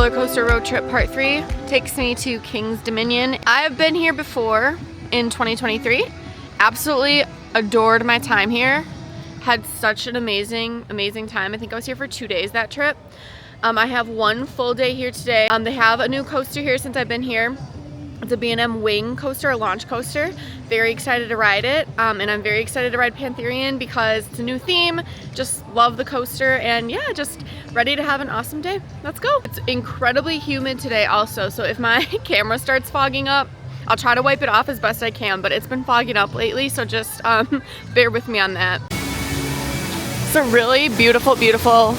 roller coaster road trip part 3 takes me to King's Dominion. I've been here before in 2023. Absolutely adored my time here. Had such an amazing time. I think I was here for 2 days that trip. I have one full day here today. They have a new coaster here since I've been here. It's a B&M wing coaster, a launch coaster. Very excited to ride it. And I'm very excited to ride Pantherian because it's a new theme. Just love the coaster and yeah, just ready to have an awesome day. Let's go. It's incredibly humid today also. So if my camera starts fogging up, I'll try to wipe it off as best I can, but it's been fogging up lately. So just bear with me on that. It's a really beautiful, beautiful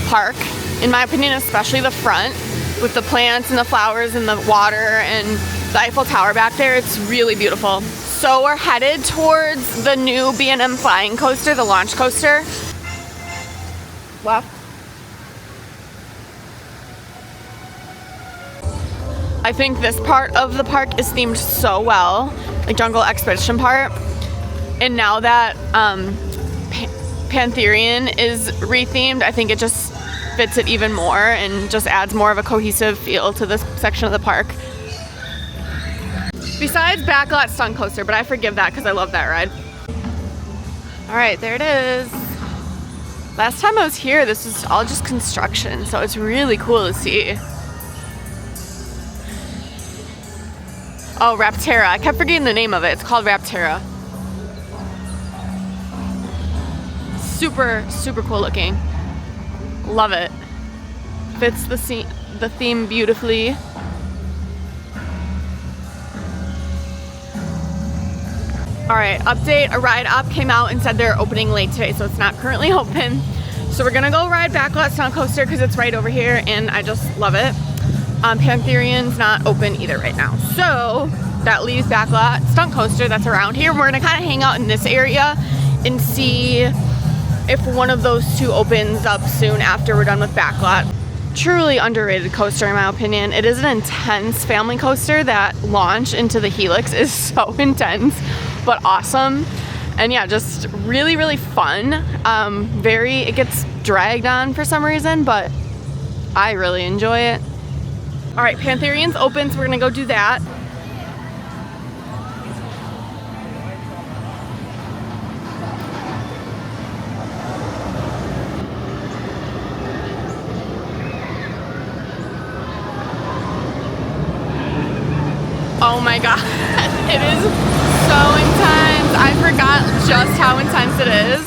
park. In my opinion, especially the front. With the plants and the flowers and the water and the Eiffel Tower back there, it's really beautiful. So we're headed towards the new B&M flying coaster, the launch coaster. Left. I think this part of the park is themed so well, like Jungle Expedition part. And now that Pantherian is rethemed, I think it just fits it even more and just adds more of a cohesive feel to this section of the park. Besides backlot stunt coaster, but I forgive that because I love that ride. All right, there it is. Last time I was here, this was all just construction, so it's really cool to see. Oh, Rapera. I kept forgetting the name of it. It's called Rapera. Super, super cool looking. Love it. Fits the theme beautifully. All right, update. A ride up came out and said they're opening late today, so it's not currently open. So we're gonna go ride backlot stunt coaster because it's right over here and I just love it. Pantherian's not open either right now. So that leaves backlot stunt coaster that's around here. We're gonna kind of hang out in this area and see if one of those two opens up soon after we're done with backlot. Truly underrated coaster in my opinion. It is an intense family coaster. That launch into the helix is so intense, but awesome. And yeah, just really, really fun. It gets dragged on for some reason, but I really enjoy it. All right, Pantherian's open, so we're gonna go do that. Oh my god, it is so intense. I forgot just how intense it is.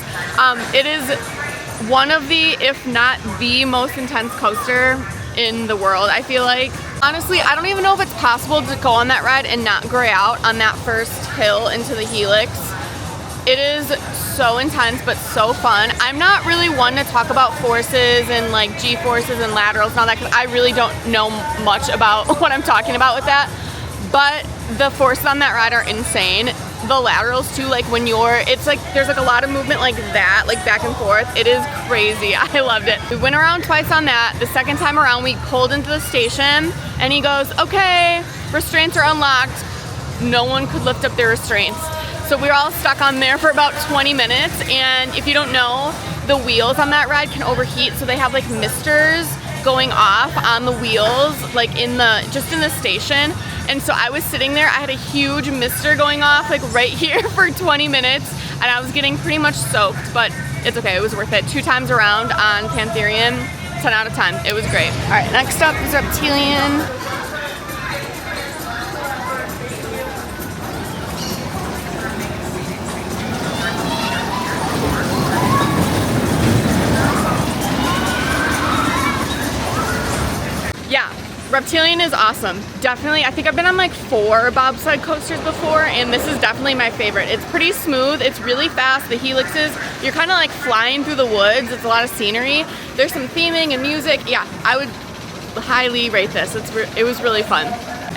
It is one of the, if not the most intense coaster in the world, I feel like. Honestly, I don't even know if it's possible to go on that ride and not gray out on that first hill into the helix. It is so intense, but so fun. I'm not really one to talk about forces and like G-forces and laterals and all that, because I really don't know much about what I'm talking about with that. But the forces on that ride are insane. The laterals too, like when it's like, there's like a lot of movement like that, like back and forth. It is crazy. I loved it. We went around twice on that. The second time around, we pulled into the station and he goes, okay, restraints are unlocked. No one could lift up their restraints. So we were all stuck on there for about 20 minutes. And if you don't know, the wheels on that ride can overheat. So they have like misters going off on the wheels, like just in the station. And so I was sitting there, I had a huge mister going off like right here for 20 minutes and I was getting pretty much soaked, but it's okay, it was worth it. 2 times around on Pantherian, 10 out of 10, it was great. All right, next up is Reptilian. Yeah. Reptilian is awesome. Definitely, I think I've been on like 4 bobsled coasters before and this is definitely my favorite. It's pretty smooth, it's really fast, the helixes, you're kind of like flying through the woods, it's a lot of scenery. There's some theming and music. Yeah, I would highly rate this. It was really fun.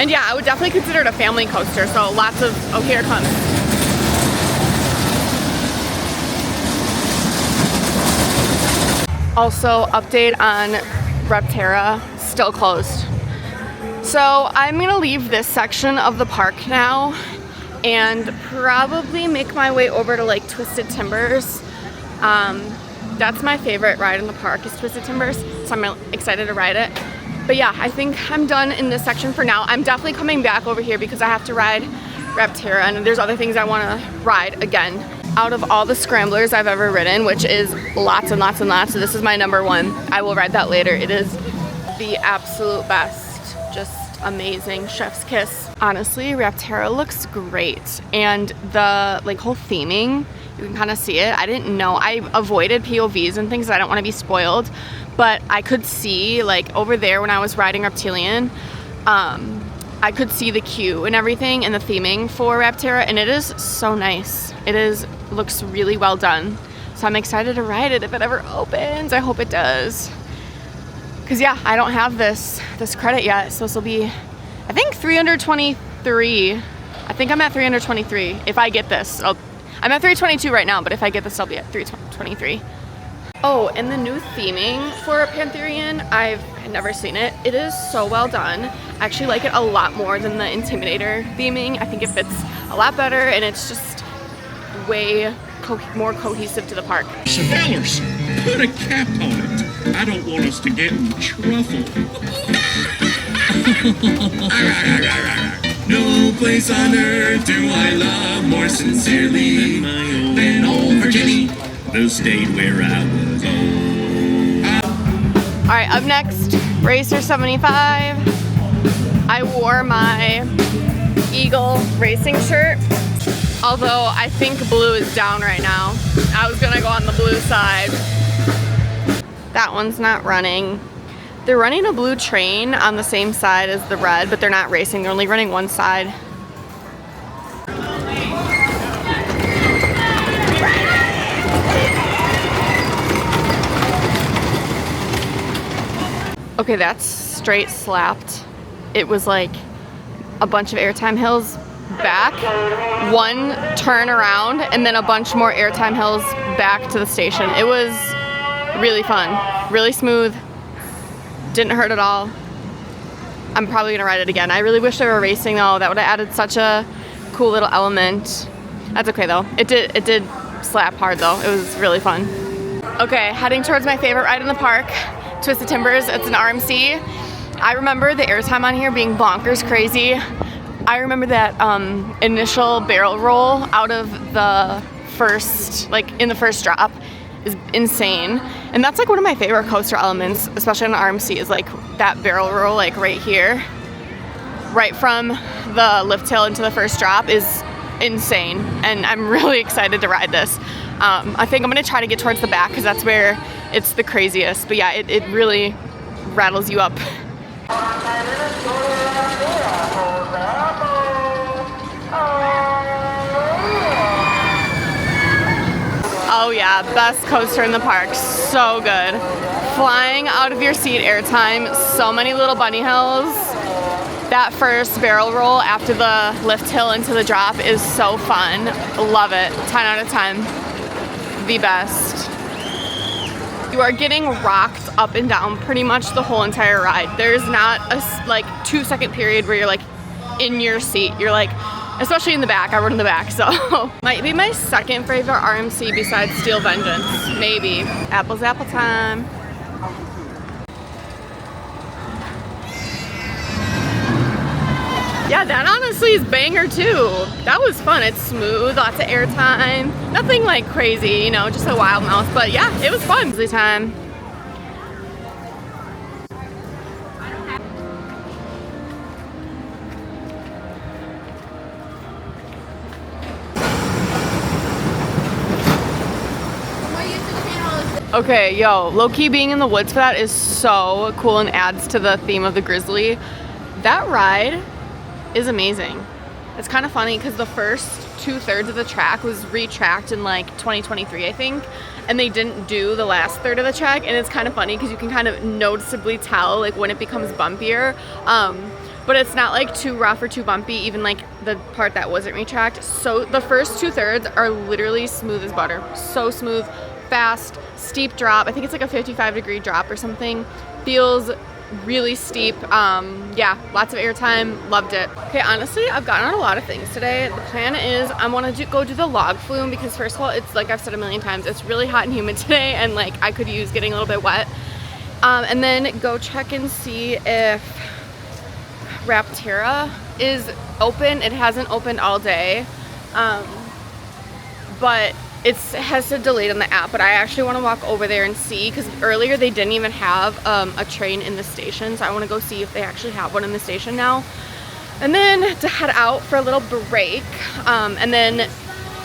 And yeah, I would definitely consider it a family coaster, so lots of, oh here it comes. Also, update on Rapera, still closed. So I'm gonna leave this section of the park now and probably make my way over to like Twisted Timbers. That's my favorite ride in the park is Twisted Timbers, so I'm excited to ride it. But yeah, I think I'm done in this section for now. I'm definitely coming back over here because I have to ride Rapera, and there's other things I want to ride again. Out of all the scramblers I've ever ridden, which is lots and lots and lots, so this is my number one. I will ride that later. It is the absolute best. Just amazing. Chef's kiss. Honestly, Rapera looks great, and the like whole theming, you can kind of see it. I didn't know. I avoided POVs and things. I don't want to be spoiled, but I could see like over there when I was riding Reptilian, I could see the queue and everything and the theming for Rapera, and it is so nice. It looks really well done. So I'm excited to ride it if it ever opens. I hope it does. Cause yeah, I don't have this credit yet, so this will be, I think 323. I think I'm at 323 if I get this. I'm at 322 right now, but if I get this, I'll be at 323. Oh, and the new theming for Pantherian, I've never seen it. It is so well done. I actually like it a lot more than the Intimidator theming. I think it fits a lot better, and it's just way more cohesive to the park. Fellers, put a cap on it. I don't want us to get in trouble. No place on earth do I love more sincerely than old Virginia, the state where I was born. All right, up next, Racer 75. I wore my Eagle racing shirt, although I think blue is down right now. I was gonna go on the blue side. That one's not running. They're running a blue train on the same side as the red, but they're not racing. They're only running one side. Okay, that's straight slapped. It was like a bunch of airtime hills back, one turn around, and then a bunch more airtime hills back to the station. It was really fun, really smooth, didn't hurt at all. I'm probably gonna ride it again. I really wish they were racing though. That would have added such a cool little element. That's okay though. It did slap hard though. It was really fun. Okay, heading towards my favorite ride in the park, Twisted Timbers. It's an RMC. I remember the airtime on here being bonkers crazy. I remember that initial barrel roll out of the first, like in the first drop, is insane. And that's like one of my favorite coaster elements, especially on an RMC, is like that barrel roll, like right here, right from the lift hill into the first drop, is insane. And I'm really excited to ride this. I think I'm gonna try to get towards the back because that's where it's the craziest. But yeah, it really rattles you up. Oh yeah, best coaster in the park, so good. Flying out of your seat airtime, so many little bunny hills. That first barrel roll after the lift hill into the drop is so fun. Love it, 10 out of 10. The best. You are getting rocked up and down pretty much the whole entire ride. There's not a like 2-second period where you're like in your seat. You're like, especially in the back. I rode in the back, so. Might be my second favorite RMC besides Steel Vengeance, maybe. Apple's apple time. Yeah, that honestly is banger too. That was fun. It's smooth, lots of airtime. Nothing like crazy, you know, just a wild mouth. But yeah, it was fun. Grizzly time. Okay, yo, low-key being in the woods for that is so cool and adds to the theme of the Grizzly. That ride is amazing. It's kind of funny because the first 2/3 of the track was retracked in like 2023, I think, and they didn't do the last third of the track, and it's kind of funny because you can kind of noticeably tell like when it becomes bumpier, but it's not like too rough or too bumpy, even like the part that wasn't retracked. So the first 2/3 are literally smooth as butter, so smooth, fast, steep drop. I think it's like a 55-degree drop or something. Feels really steep. Yeah, lots of airtime. Loved it. Okay, honestly, I've gotten on a lot of things today. The plan is I want to go do the log flume because first of all, it's like I've said a million times, it's really hot and humid today, and like I could use getting a little bit wet. And then go check and see if Rapera is open. It hasn't opened all day, but it has said delayed on the app. But I actually want to walk over there and see, because earlier they didn't even have a train in the station, so I want to go see if they actually have one in the station now. And then to head out for a little break, and then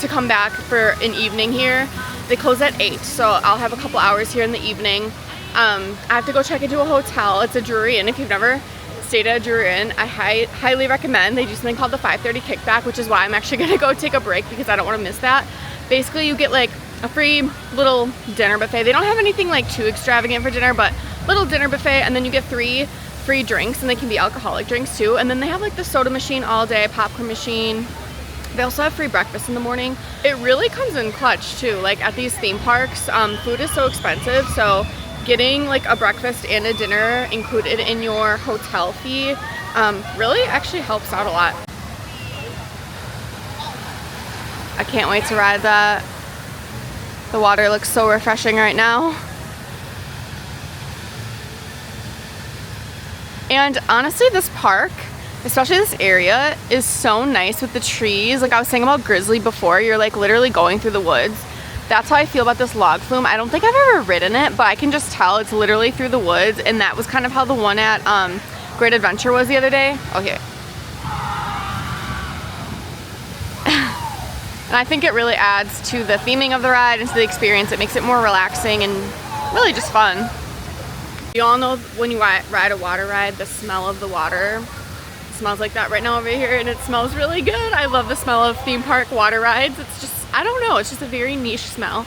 to come back for an evening here. They close at 8, so I'll have a couple hours here in the evening. I have to go check into a hotel. It's a Drury Inn. If you've never stayed at a Drury Inn, I highly recommend. They do something called the 5:30 kickback, which is why I'm actually gonna go take a break, because I don't want to miss that. Basically, you get like a free little dinner buffet. They don't have anything like too extravagant for dinner, but little dinner buffet, and then you get 3 free drinks, and they can be alcoholic drinks too. And then they have like the soda machine all day, popcorn machine. They also have free breakfast in the morning. It really comes in clutch too. Like at these theme parks, food is so expensive, so getting like a breakfast and a dinner included in your hotel fee really actually helps out a lot. I can't wait to ride that. The water looks so refreshing right now. And honestly, this park, especially this area, is so nice with the trees. Like I was saying about Grizzly before, you're like literally going through the woods. That's how I feel about this log flume. I don't think I've ever ridden it, but I can just tell it's literally through the woods, and that was kind of how the one at Great Adventure was the other day. Okay. And I think it really adds to the theming of the ride and to the experience. It makes it more relaxing and really just fun. You all know when you ride a water ride, the smell of the water smells like that right now over here, and it smells really good. I love the smell of theme park water rides. It's just, I don't know, it's just a very niche smell,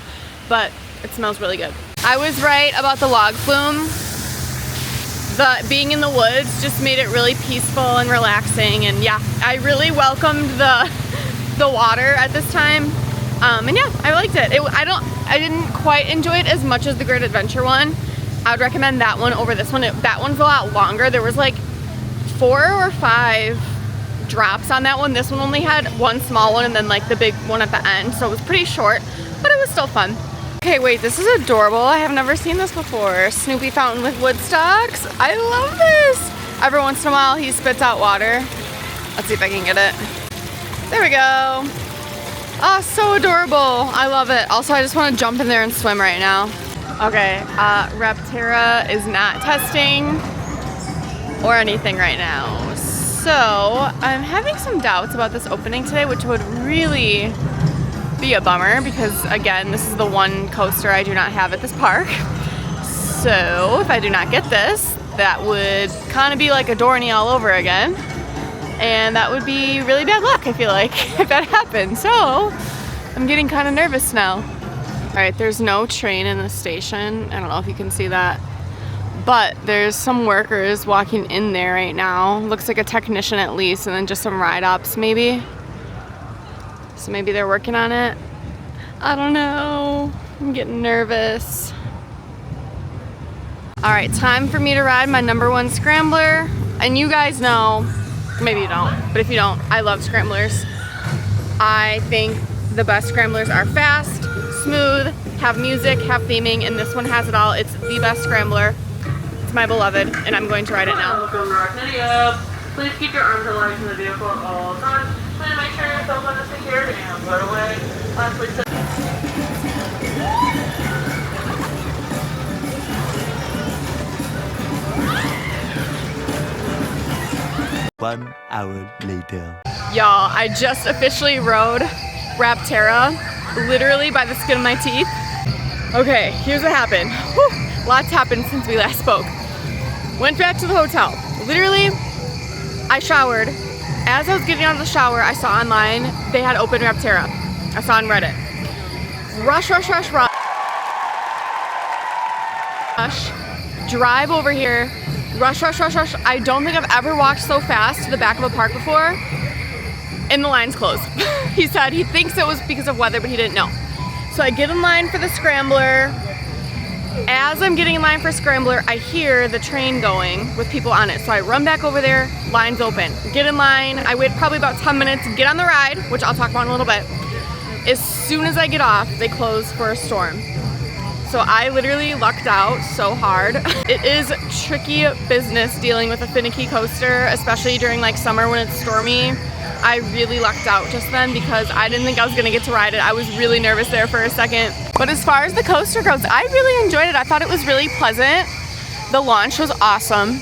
but it smells really good. I was right about the log flume. The being in the woods just made it really peaceful and relaxing, and yeah, I really welcomed the water at this time. And yeah, I liked it. I didn't quite enjoy it as much as the Great Adventure one. I would recommend that one over this one. That one's a lot longer. There was like 4 or 5 drops on that one. This one only had 1 small one and then like the big one at the end, so it was pretty short, but it was still fun. Okay, wait, this is adorable. I have never seen this before. Snoopy fountain with wood stocks. I love this. Every once in a while he spits out water. Let's see if I can get it. There we go. Oh, so adorable. I love it. Also, I just want to jump in there and swim right now. Okay, Rapera is not testing or anything right now. So I'm having some doubts about this opening today, which would really be a bummer because again, this is the one coaster I do not have at this park. So if I do not get this, that would kind of be like a Dorney all over again. And that would be really bad luck, I feel like, if that happened. So I'm getting kind of nervous now. All right, there's no train in the station. I don't know if you can see that. But there's some workers walking in there right now. Looks like a technician at least, and then just some ride-ups maybe. So maybe they're working on it. I don't know. I'm getting nervous. All right, time for me to ride my #1 scrambler. And you guys know, maybe you don't, but if you don't, I love scramblers. I think the best scramblers are fast, smooth, have music, have theming, and this one has it all. It's the best scrambler. It's my beloved, and I'm going to ride it now. Please keep your arms aligned to the vehicle at all times. Please make sure your cell phone is secured and put away. Lastly, 1 hour later. Y'all, I just officially rode Rapera, literally by the skin of my teeth. Okay, here's what happened. Whew, lots happened since we last spoke. Went back to the hotel. Literally, I showered. As I was getting out of the shower, I saw online they had open Rapera. I saw on Reddit. Rush. Drive over here. Rush. I don't think I've ever walked so fast to the back of a park before. And the line's closed. He said he thinks it was because of weather, but he didn't know. So I get in line for the scrambler. As I'm getting in line for scrambler, I hear the train going with people on it. So I run back over there, line's open. Get in line, I wait probably about 10 minutes, get on the ride, which I'll talk about in a little bit. As soon as I get off, they close for a storm. So I literally lucked out so hard. It is tricky business dealing with a finicky coaster, especially during like summer when it's stormy. I really lucked out just then because I didn't think I was gonna get to ride it. I was really nervous there for a second. But as far as the coaster goes, I really enjoyed it. I thought it was really pleasant. The launch was awesome.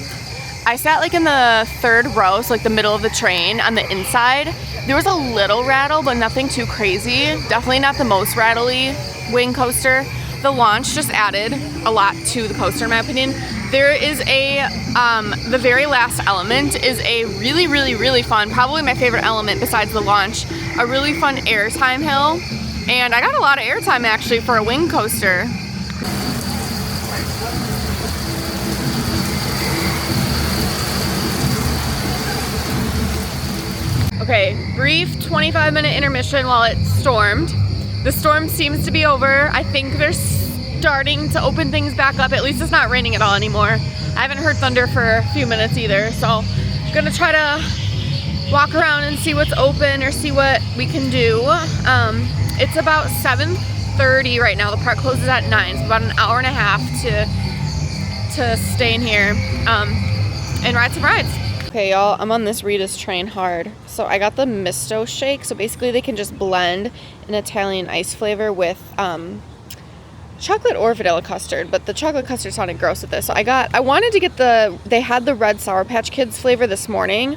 I sat like in the third row, so like the middle of the train on the inside. There was a little rattle, but nothing too crazy. Definitely not the most rattly wing coaster. The launch just added a lot to the coaster in my opinion. There is the very last element is a really, really, really fun, probably my favorite element besides the launch, a really fun airtime hill. And I got a lot of airtime actually for a wing coaster. Okay, brief 25-minute intermission while it stormed. The storm seems to be over. I think they're starting to open things back up. At least it's not raining at all anymore. I haven't heard thunder for a few minutes either, so I'm gonna try to walk around and see what's open or see what we can do. It's about 7:30 right now. The park closes at 9, so about an hour and a half to stay in here and ride some rides. Okay, y'all, I'm on this Rita's train hard. So I got the misto shake. So basically they can just blend an Italian ice flavor with chocolate or vanilla custard, but the chocolate custard sounded gross with this. So I wanted to get they had the red Sour Patch Kids flavor this morning,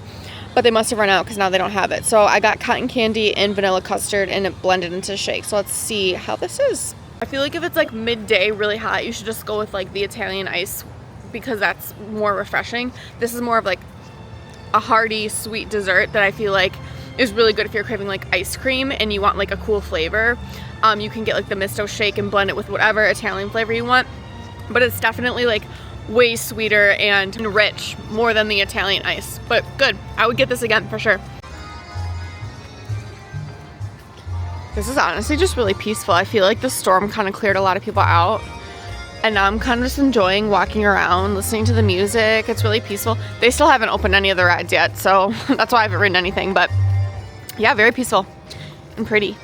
but they must have run out because now they don't have it. So I got cotton candy and vanilla custard and it blended into a shake. So let's see how this is. I feel like if it's like midday, really hot, you should just go with like the Italian ice because that's more refreshing. This is more of like a hearty sweet dessert that I feel like is really good if you're craving like ice cream and you want like a cool flavor. You can get like the misto shake and blend it with whatever Italian flavor you want, but it's definitely like way sweeter and rich, more than the Italian ice, but good. I would get this again for sure. This is honestly just really peaceful. I feel like the storm kind of cleared a lot of people out. And now I'm kind of just enjoying walking around, listening to the music. It's really peaceful. They still haven't opened any of the rides yet, so that's why I haven't ridden anything. But yeah, very peaceful and pretty.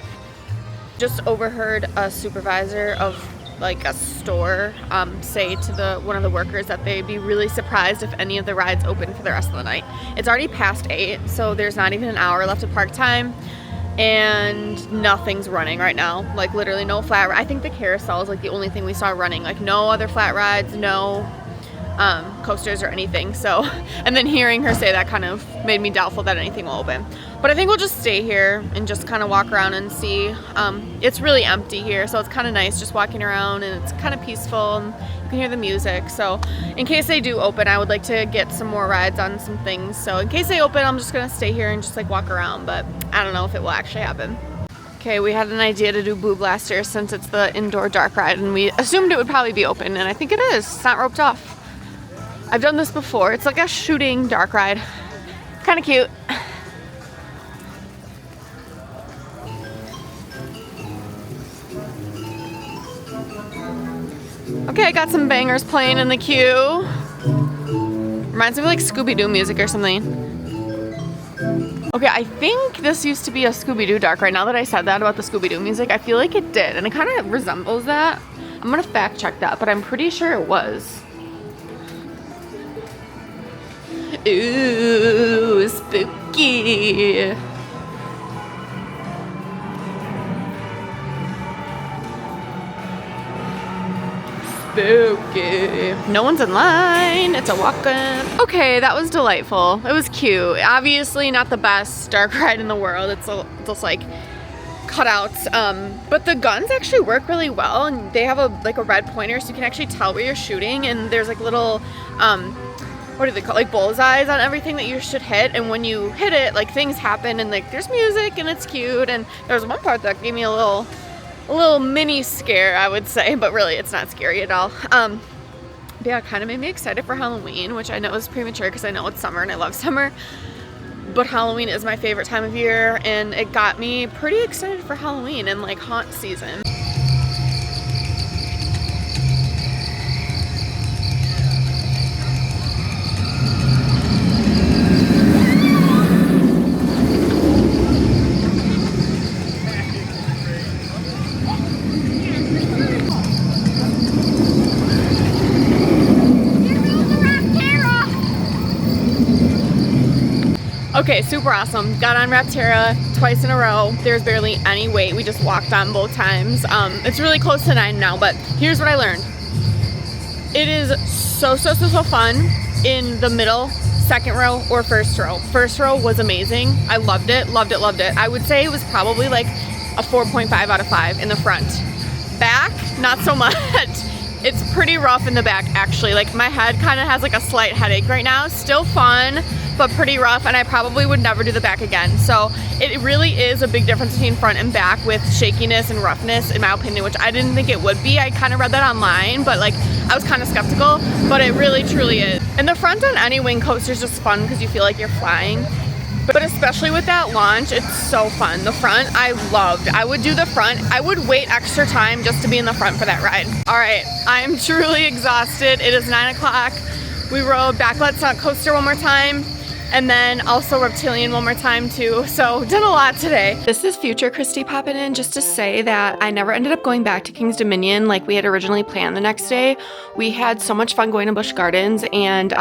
Just overheard a supervisor of like a store say to one of the workers that they'd be really surprised if any of the rides open for the rest of the night. It's already past 8, so there's not even an hour left of park time. And nothing's running right now, like literally no flat ride. I think the carousel is like the only thing we saw running, like no other flat rides, no coasters or anything. So, and then hearing her say that kind of made me doubtful that anything will open. But I think we'll just stay here and just kind of walk around and see. It's really empty here, so it's kind of nice just walking around, and it's kind of peaceful and you can hear the music. So in case they do open, I would like to get some more rides on some things. So in case they open, I'm just gonna stay here and just like walk around, but I don't know if it will actually happen. Okay, we had an idea to do Blue Blaster since it's the indoor dark ride, and we assumed it would probably be open, and I think it is. It's not roped off. I've done this before. It's like a shooting dark ride. Kind of cute. Okay, I got some bangers playing in the queue. Reminds me of like Scooby-Doo music or something. Okay, I think this used to be a Scooby-Doo dark ride. Now that I said that about the Scooby-Doo music, I feel like it did, and it kind of resembles that. I'm gonna fact check that, but I'm pretty sure it was. Ooh, spooky. Spooky. No one's in line. It's a walk-in. Okay, that was delightful. It was cute. Obviously not the best dark ride in the world. It's just like cutouts. But the guns actually work really well, and they have a red pointer, so you can actually tell where you're shooting. And there's like little what do they call, like bullseyes on everything that you should hit, and when you hit it, like things happen, and like there's music and it's cute. And there was one part that gave me a little mini scare, I would say, but really it's not scary at all. But yeah, it kind of made me excited for Halloween, which I know is premature because I know it's summer and I love summer, but Halloween is my favorite time of year, and it got me pretty excited for Halloween and like haunt season. Okay, super awesome. Got on Rapera twice in a row. There's barely any wait. We just walked on both times. It's really close to 9 now, but here's what I learned. It is so fun in the middle, second row, or first row. First row was amazing. I loved it. I would say it was probably like a 4.5 out of 5 in the front. Back, not so much. It's pretty rough in the back, actually. Like, my head kind of has like a slight headache right now. Still fun, but pretty rough, and I probably would never do the back again. So it really is a big difference between front and back with shakiness and roughness, in my opinion, which I didn't think it would be. I kind of read that online, but like, I was kind of skeptical, but it really truly is. And the front on any wing coaster is just fun because you feel like you're flying. But especially with that launch, it's so fun. The front, I loved. I would do the front. I would wait extra time just to be in the front for that ride. All right, I'm truly exhausted. It is 9 o'clock. We rode Backlot Stunt Coaster one more time, and then also Reptilian one more time too. So done a lot today. This is future Christy popping in just to say that I never ended up going back to King's Dominion like we had originally planned the next day. We had so much fun going to Busch Gardens, and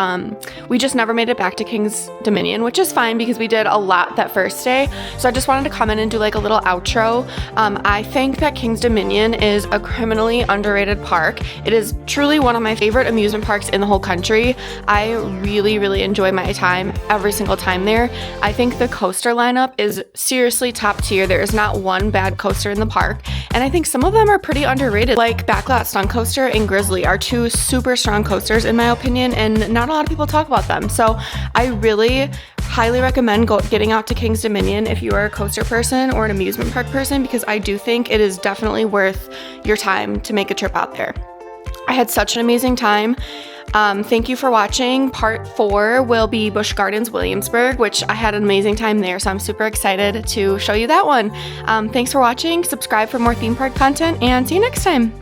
we just never made it back to King's Dominion, which is fine because we did a lot that first day. So I just wanted to come in and do like a little outro. I think that King's Dominion is a criminally underrated park. It is truly one of my favorite amusement parks in the whole country. I really enjoy my time every single time there. I think the coaster lineup is seriously top tier. There is not one bad coaster in the park, and I think some of them are pretty underrated. Like Backlot Stunt Coaster and Grizzly are two super strong coasters in my opinion, and not a lot of people talk about them. So I really highly recommend getting out to King's Dominion if you are a coaster person or an amusement park person, because I do think it is definitely worth your time to make a trip out there. I had such an amazing time. Thank you for watching. Part 4 will be Busch Gardens Williamsburg, which I had an amazing time there, so I'm super excited to show you that one. Thanks for watching. Subscribe for more theme park content, and see you next time.